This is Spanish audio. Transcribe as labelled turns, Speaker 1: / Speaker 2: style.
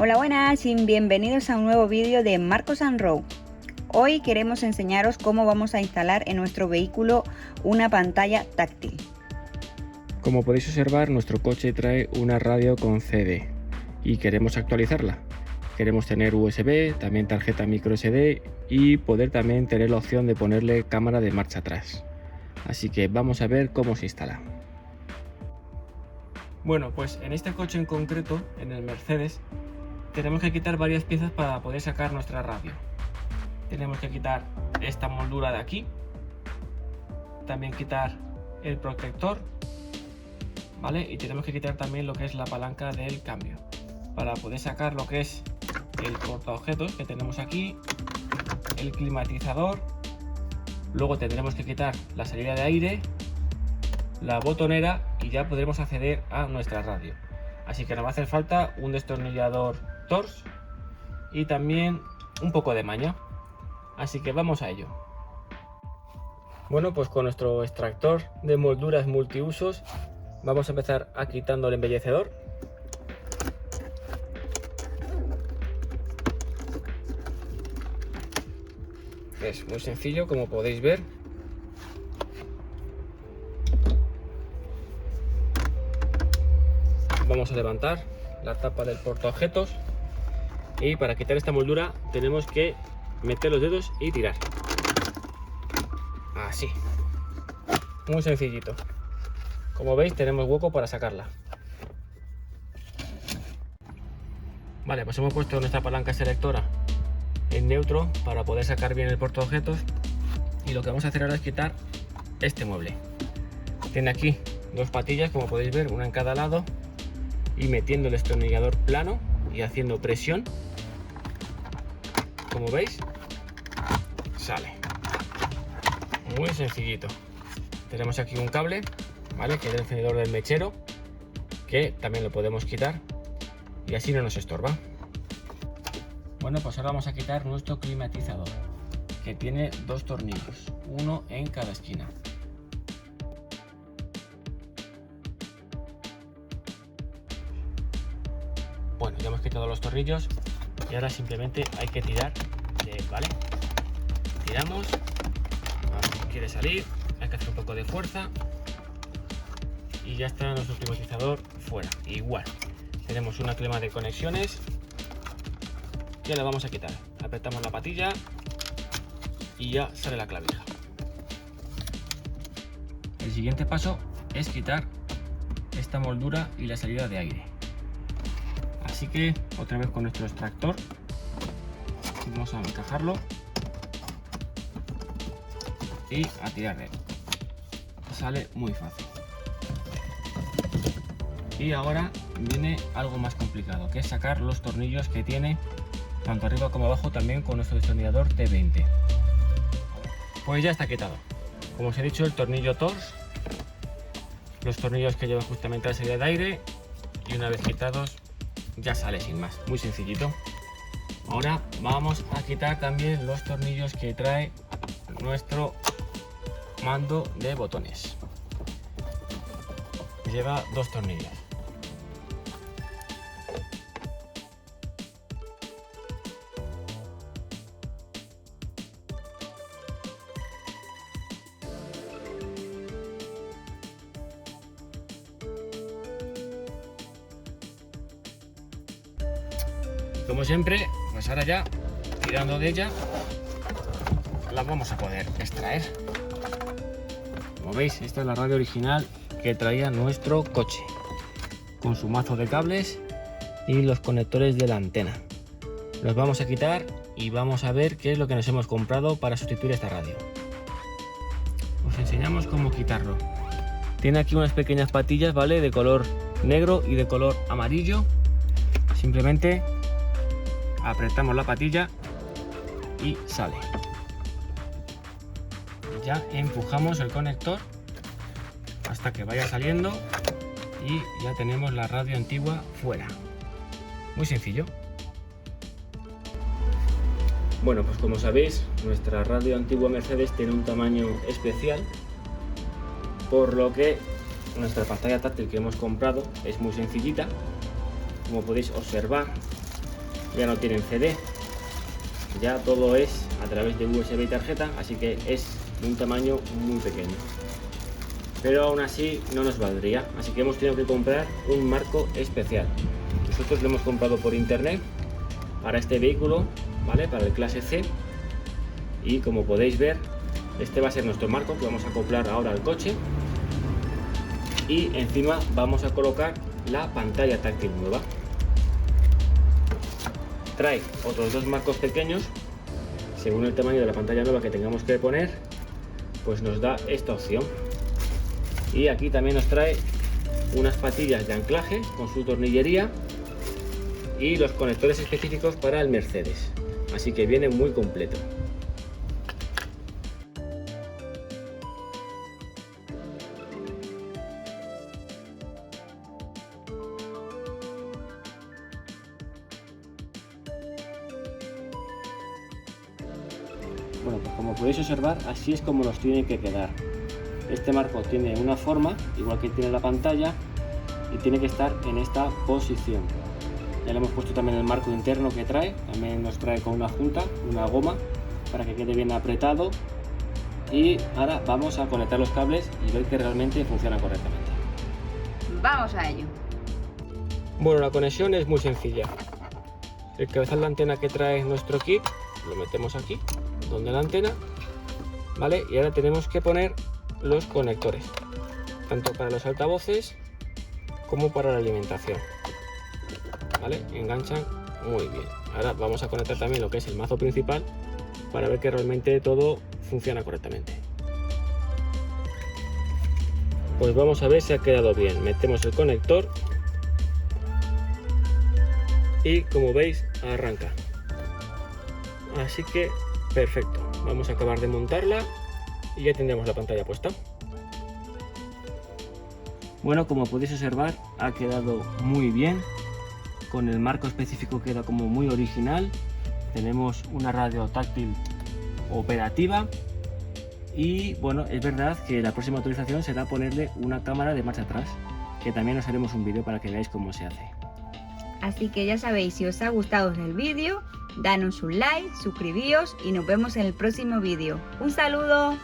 Speaker 1: Hola, buenas y bienvenidos a un nuevo vídeo de Marcos & Row. Hoy queremos enseñaros cómo vamos a instalar en nuestro vehículo una pantalla táctil.
Speaker 2: Como podéis observar, nuestro coche trae una radio con CD y queremos actualizarla. Queremos tener USB, también tarjeta micro SD y poder también tener la opción de ponerle cámara de marcha atrás. Así que vamos a ver cómo se instala. Bueno, pues en este coche en concreto, en el Mercedes, tenemos que quitar varias piezas para poder sacar nuestra radio. Tenemos que quitar esta moldura de aquí, también quitar el protector, ¿vale? Y tenemos que quitar también lo que es la palanca del cambio para poder sacar lo que es el portaobjetos que tenemos aquí, el climatizador. Luego tendremos que quitar la salida de aire, la botonera y ya podremos acceder a nuestra radio. Así que nos va a hacer falta un destornillador Torx y también un poco de maña. Así que vamos a ello. Bueno, pues con nuestro extractor de molduras multiusos vamos a empezar a quitando el embellecedor. Es muy sencillo, como podéis ver. Vamos a levantar la tapa del portaobjetos y para quitar esta moldura tenemos que meter los dedos y tirar. Así. Muy sencillito. Como veis, tenemos hueco para sacarla. Vale, pues hemos puesto nuestra palanca selectora en neutro para poder sacar bien el portaobjetos y lo que vamos a hacer ahora es quitar este mueble. Tiene aquí dos patillas, como podéis ver, una en cada lado, y metiendo el destornillador plano y haciendo presión, como veis, sale. Muy sencillito. Tenemos aquí un cable, ¿vale? Que es el encendedor del mechero, que también lo podemos quitar y así no nos estorba. Bueno, pues ahora vamos a quitar nuestro climatizador, que tiene dos tornillos, uno en cada esquina. Bueno, ya hemos quitado los tornillos y ahora simplemente hay que tirar de él, ¿vale? Tiramos, si quiere salir, hay que hacer un poco de fuerza y ya está nuestro climatizador fuera. Igual, tenemos una clema de conexiones que la vamos a quitar. Apretamos la patilla y ya sale la clavija. El siguiente paso es quitar esta moldura y la salida de aire. Así que otra vez con nuestro extractor vamos a encajarlo y a tirar de él. Sale muy fácil. Y ahora viene algo más complicado, que es sacar los tornillos que tiene tanto arriba como abajo, también con nuestro destornillador T20. Pues ya está quitado. Como os he dicho, el tornillo Torx, los tornillos que llevan justamente la salida de aire, y una vez quitados ya sale sin más, muy sencillito. Ahora vamos a quitar también los tornillos que trae nuestro mando de botones. Lleva dos tornillos. Como siempre, pues ahora ya, tirando de ella, la vamos a poder extraer. Como veis, esta es la radio original que traía nuestro coche, con su mazo de cables y los conectores de la antena. Los vamos a quitar y vamos a ver qué es lo que nos hemos comprado para sustituir esta radio. Os enseñamos cómo quitarlo. Tiene aquí unas pequeñas patillas, ¿vale? De color negro y de color amarillo. Simplemente apretamos la patilla y sale. Ya empujamos el conector hasta que vaya saliendo y ya tenemos la radio antigua fuera. Muy sencillo. Bueno, pues como sabéis, nuestra radio antigua Mercedes tiene un tamaño especial, por lo que nuestra pantalla táctil que hemos comprado es muy sencillita. Como podéis observar, ya no tienen CD, ya todo es a través de USB y tarjeta, así que es de un tamaño muy pequeño. Pero aún así no nos valdría, así que hemos tenido que comprar un marco especial. Nosotros lo hemos comprado por internet para este vehículo, ¿vale? Para el clase C, y como podéis ver, este va a ser nuestro marco que vamos a acoplar ahora al coche, y encima vamos a colocar la pantalla táctil nueva. Trae otros dos marcos pequeños, según el tamaño de la pantalla nueva que tengamos que poner, pues nos da esta opción. Y aquí también nos trae unas patillas de anclaje con su tornillería y los conectores específicos para el Mercedes, así que viene muy completo. Bueno, pues como podéis observar, así es como nos tiene que quedar. Este marco tiene una forma, igual que tiene la pantalla, y tiene que estar en esta posición. Ya le hemos puesto también el marco interno que trae, también nos trae con una junta, una goma, para que quede bien apretado. Y ahora vamos a conectar los cables y ver que realmente funciona correctamente.
Speaker 1: Vamos a ello.
Speaker 2: Bueno, la conexión es muy sencilla. El cabezal de antena que trae nuestro kit lo metemos aquí, donde la antena, ¿vale? Y ahora tenemos que poner los conectores, tanto para los altavoces como para la alimentación, ¿vale? Enganchan muy bien. Ahora vamos a conectar también lo que es el mazo principal para ver que realmente todo funciona correctamente. Pues vamos a ver si ha quedado bien. Metemos el conector y como veis arranca. Así que perfecto. Vamos a acabar de montarla y ya tendremos la pantalla puesta. Bueno, como podéis observar, ha quedado muy bien. Con el marco específico queda como muy original. Tenemos una radio táctil operativa. Y bueno, es verdad que la próxima actualización será ponerle una cámara de marcha atrás, que también os haremos un vídeo para que veáis cómo se hace.
Speaker 1: Así que ya sabéis, si os ha gustado el vídeo, danos un like, suscribíos y nos vemos en el próximo vídeo. ¡Un saludo!